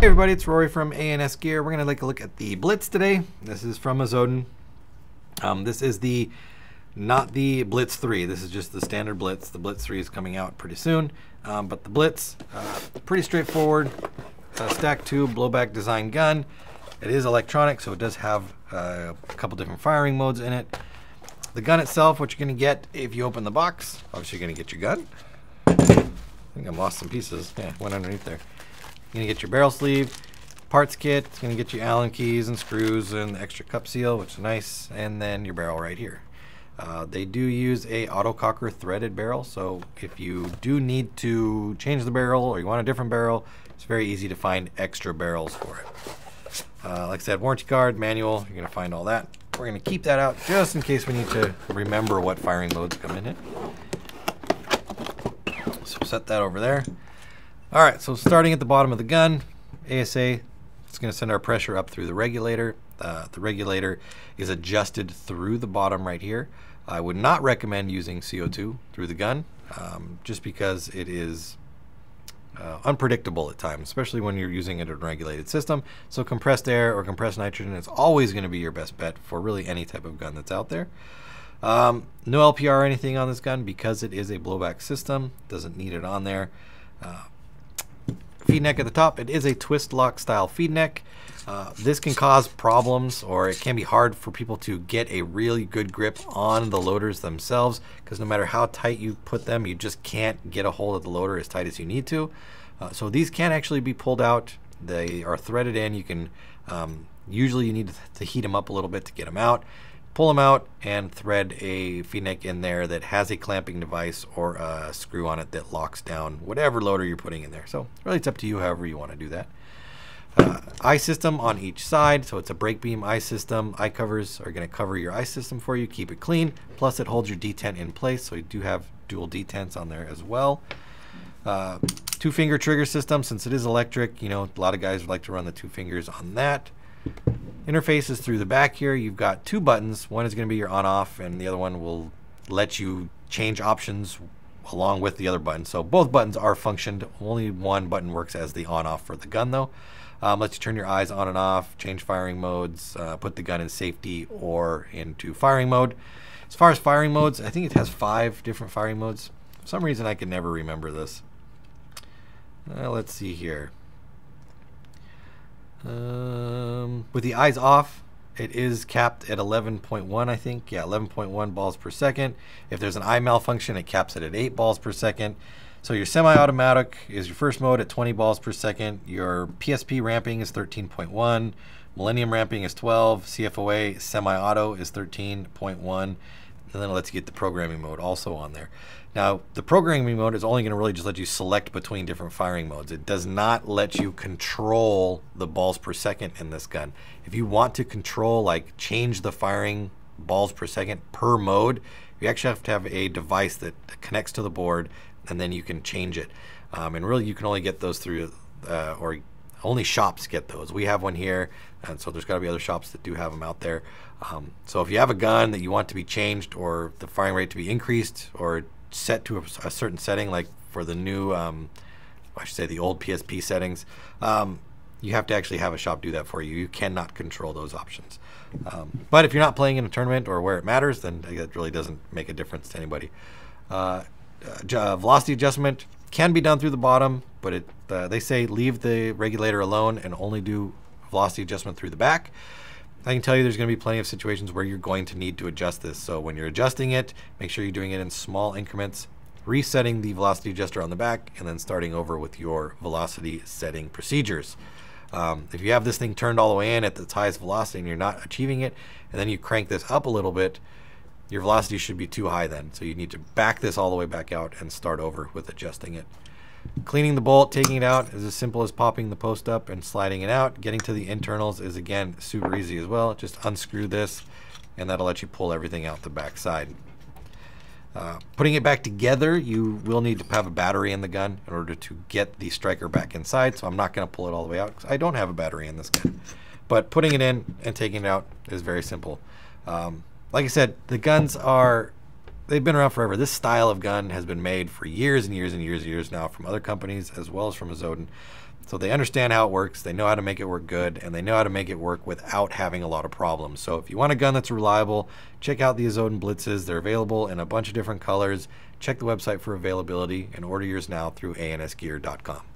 Hey everybody, it's Rory from ANSgear. We're going to take a look at the Blitz today. This is from Azodin. This is not the Blitz 3. This is just the standard Blitz. The Blitz 3 is coming out pretty soon. But the Blitz, pretty straightforward. Stack tube, blowback design gun. It is electronic, so it does have a couple different firing modes in it. The gun itself, what you're going to get if you open the box, obviously you're going to get your gun. I think I lost some pieces. Yeah, went underneath there. You're going to get your barrel sleeve, parts kit. It's going to get you Allen keys and screws and the extra cup seal, which is nice, and then your barrel right here. They do use a autococker threaded barrel, so if you do need to change the barrel or you want a different barrel, it's very easy to find extra barrels for it. Like I said, warranty card, manual, you're going to find all that. We're going to keep that out just in case we need to remember what firing modes come in it. So set that over there. All right, so starting at the bottom of the gun, ASA, it's going to send our pressure up through the regulator. The regulator is adjusted through the bottom right here. I would not recommend using CO2 through the gun, just because it is unpredictable at times, especially when you're using it in a regulated system. So compressed air or compressed nitrogen is always going to be your best bet for really any type of gun that's out there. No LPR or anything on this gun because it is a blowback system. Doesn't need it on there. Feed neck at the top, it is a twist lock style feed neck. This can cause problems, or it can be hard for people to get a really good grip on the loaders themselves, because no matter how tight you put them, you just can't get a hold of the loader as tight as you need to. So these can actually be pulled out. They are threaded in. You can usually you need to heat them up a little bit to get them out. Pull them out and thread a feed neck in there that has a clamping device or a screw on it that locks down whatever loader you're putting in there. So really it's up to you however you want to do that. Eye system on each side, so it's a brake beam eye system. Eye covers are going to cover your eye system for you, keep it clean, plus it holds your detent in place, so you do have dual detents on there as well. 2-finger trigger system, since it is electric, you know, a lot of guys like to run the 2 fingers on that. Interfaces through the back here. You've got 2 buttons. One is going to be your on-off, and the other one will let you change options along with the other button. So both buttons are functioned. Only one button works as the on-off for the gun, though. Lets you turn your eyes on and off, change firing modes, put the gun in safety or into firing mode. As far as firing modes, I think it has 5 different firing modes. For some reason, I can never remember this. Let's see here. With the eyes off, it is capped at 11.1, I think. Yeah, 11.1 balls per second. If there's an eye malfunction, it caps it at 8 balls per second. So your semi-automatic is your first mode at 20 balls per second. Your PSP ramping is 13.1. Millennium ramping is 12. CFOA semi-auto is 13.1. And then it lets you get the programming mode also on there. Now, the programming mode is only going to really just let you select between different firing modes. It does not let you control the balls per second in this gun. If you want to control, like change the firing balls per second per mode, you actually have to have a device that connects to the board, and then you can change it. And really, you can only get those through, or only shops get those. We have one here, and so there's got to be other shops that do have them out there. So if you have a gun that you want to be changed, or the firing rate to be increased, or set to a certain setting, like for the new, I should say the old PSP settings, you have to actually have a shop do that for you. You cannot control those options. But if you're not playing in a tournament or where it matters, then it really doesn't make a difference to anybody. Velocity adjustment can be done through the bottom, but they say leave the regulator alone and only do velocity adjustment through the back. I can tell you there's going to be plenty of situations where you're going to need to adjust this. So when you're adjusting it, make sure you're doing it in small increments, resetting the velocity adjuster on the back, and then starting over with your velocity setting procedures. If you have this thing turned all the way in at its highest velocity and you're not achieving it, and then you crank this up a little bit, your velocity should be too high then. So you need to back this all the way back out and start over with adjusting it. Cleaning the bolt, taking it out is as simple as popping the post up and sliding it out. Getting to the internals is, again, super easy as well. Just unscrew this, and that'll let you pull everything out the back side. Putting it back together, you will need to have a battery in the gun in order to get the striker back inside. So I'm not going to pull it all the way out because I don't have a battery in this gun. But putting it in and taking it out is very simple. Like I said, the guns are they've been around forever. This style of gun has been made for years and years and years and years now from other companies as well as from Azodin. So they understand how it works, they know how to make it work good, and they know how to make it work without having a lot of problems. So if you want a gun that's reliable, check out the Azodin Blitzes. They're available in a bunch of different colors. Check the website for availability and order yours now through ANSgear.com.